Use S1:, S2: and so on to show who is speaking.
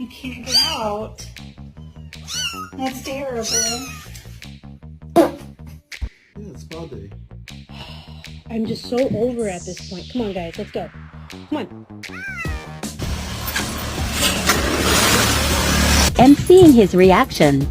S1: You can't get out. That's terrible.
S2: Yeah, it's spa day.
S3: I'm just so over at this point. Come on, guys, let's go. Come on.
S4: And seeing his reaction.